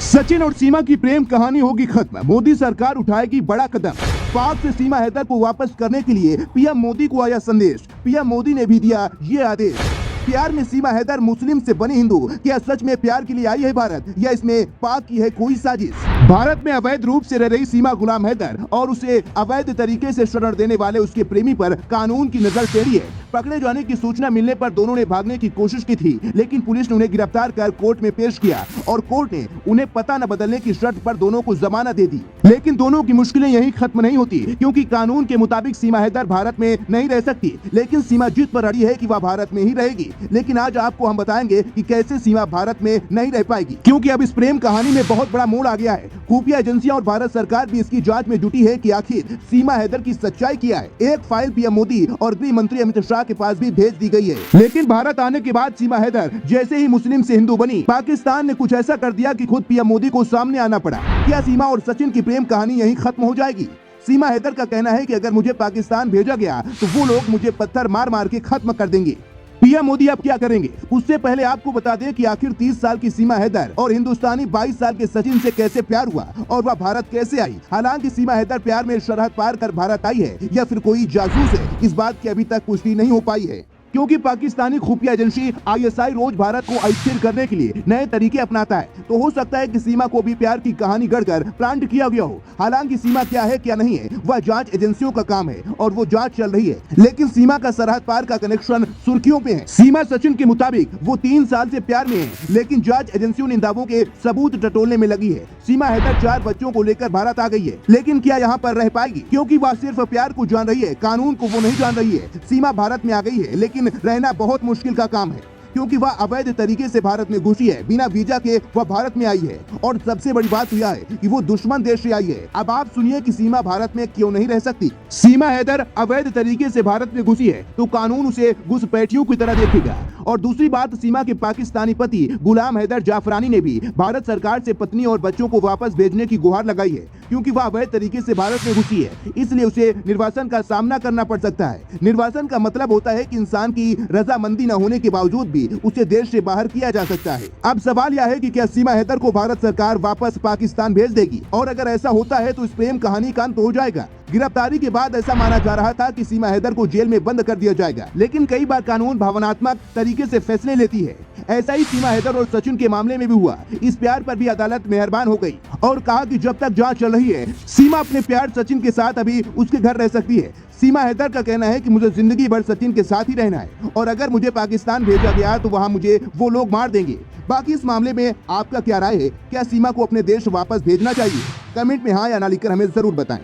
सचिन और सीमा की प्रेम कहानी होगी खत्म, मोदी सरकार उठाएगी बड़ा कदम। पाक से सीमा हैदर को वापस करने के लिए पीएम मोदी को आया संदेश, पीएम मोदी ने भी दिया ये आदेश। प्यार में सीमा हैदर मुस्लिम से बनी हिंदू, क्या सच में प्यार के लिए आई है भारत या इसमें पाक की है कोई साजिश? भारत में अवैध रूप से रह रही सीमा गुलाम हैदर और उसे अवैध तरीके से शरण देने वाले उसके प्रेमी पर कानून की नजर टेढ़ी है। पकड़े जाने की सूचना मिलने पर दोनों ने भागने की कोशिश की थी, लेकिन पुलिस ने उन्हें गिरफ्तार कर कोर्ट में पेश किया और कोर्ट ने उन्हें पता न बदलने की शर्त पर दोनों को जमानत दे दी। लेकिन दोनों की मुश्किलें यहीं खत्म नहीं होती, क्योंकि कानून के मुताबिक सीमा हैदर भारत में नहीं रह सकती, लेकिन सीमा जिद पर अड़ी है कि वह भारत में ही रहेगी। लेकिन आज आपको हम बताएंगे कि कैसे सीमा भारत में नहीं रह पाएगी, क्योंकि अब इस प्रेम कहानी में बहुत बड़ा मोड़ आ गया है। खुफिया एजेंसियां और भारत सरकार भी इसकी जांच में जुटी है कि आखिर सीमा हैदर की सच्चाई क्या है। एक फाइल पीएम मोदी और गृह मंत्री अमित शाह के पास भी भेज दी गई है। लेकिन भारत आने के बाद सीमा हैदर जैसे ही मुस्लिम से हिंदू बनी, पाकिस्तान ने कुछ ऐसा कर दिया कि खुद पीएम मोदी को सामने आना पड़ा। क्या सीमा और सचिन की प्रेम कहानी यहीं खत्म हो जाएगी? सीमा हैदर का कहना है कि अगर मुझे पाकिस्तान भेजा गया तो वो लोग मुझे पत्थर मार मार के खत्म कर देंगे। पीएम मोदी अब क्या करेंगे? उससे पहले आपको बता दें कि आखिर 30 साल की सीमा हैदर और हिंदुस्तानी 22 साल के सचिन से कैसे प्यार हुआ और वह भारत कैसे आई। हालांकि सीमा हैदर प्यार में सरहद पार कर भारत आई है या फिर कोई जासूस है, इस बात की अभी तक पुष्टि नहीं हो पाई है, क्योंकि पाकिस्तानी खुफिया एजेंसी आईएसआई रोज भारत को अस्थिर करने के लिए नए तरीके अपनाता है। तो हो सकता है कि सीमा को भी प्यार की कहानी गढ़कर प्लांट किया गया हो। हालांकि सीमा क्या है क्या नहीं है वह जांच एजेंसियों का काम है और वो जांच चल रही है। लेकिन सीमा का सरहद पार का कनेक्शन सुर्खियों पे है। सीमा सचिन के मुताबिक वो 3 साल से प्यार में है, लेकिन जांच एजेंसियों ने इन दावों के सबूत टटोलने में लगी है। सीमा हैदर 4 बच्चों को लेकर भारत आ गई है, लेकिन क्या यहाँ पर रह पाएगी? क्योंकि वह सिर्फ प्यार को जान रही है, कानून को वो नहीं जान रही है। सीमा भारत में आ गई है, लेकिन रहना बहुत मुश्किल का काम है, क्योंकि वह अवैध तरीके से भारत में घुसी है। बिना वीजा के वह भारत में आई है और सबसे बड़ी बात यह है कि वो दुश्मन देश से आई है। अब आप सुनिए कि सीमा भारत में क्यों नहीं रह सकती। सीमा हैदर अवैध तरीके से भारत में घुसी है तो कानून उसे घुसपैठियों की तरह देखेगा। और दूसरी बात, सीमा के पाकिस्तानी पति गुलाम हैदर जाफरानी ने भी भारत सरकार से पत्नी और बच्चों को वापस भेजने की गुहार लगाई है, क्योंकि वह अवैध तरीके से भारत में घुसी है, इसलिए उसे निर्वासन का सामना करना पड़ सकता है। निर्वासन का मतलब होता है कि इंसान की रजामंदी न होने के बावजूद भी उसे देश से बाहर किया जा सकता है। अब सवाल यह है कि क्या सीमा हैदर को भारत सरकार वापस पाकिस्तान भेज देगी, और अगर ऐसा होता है तो इस प्रेम कहानी का अंत हो जाएगा। गिरफ्तारी के बाद ऐसा माना जा रहा था कि सीमा हैदर को जेल में बंद कर दिया जाएगा, लेकिन कई बार कानून भावनात्मक तरीके से फैसले लेती है। ऐसा ही सीमा हैदर और सचिन के मामले में भी हुआ। इस प्यार पर भी अदालत मेहरबान हो गई और कहा कि जब तक जांच चल रही है, सीमा अपने प्यार सचिन के साथ अभी उसके घर रह सकती है। सीमा हैदर का कहना है कि मुझे जिंदगी भर सचिन के साथ ही रहना है और अगर मुझे पाकिस्तान भेजा गया तो वहाँ मुझे वो लोग मार देंगे। बाकी इस मामले में आपका क्या राय है? क्या सीमा को अपने देश वापस भेजना चाहिए? कमेंट में हाँ या ना लिखकर हमें जरूर बताएं।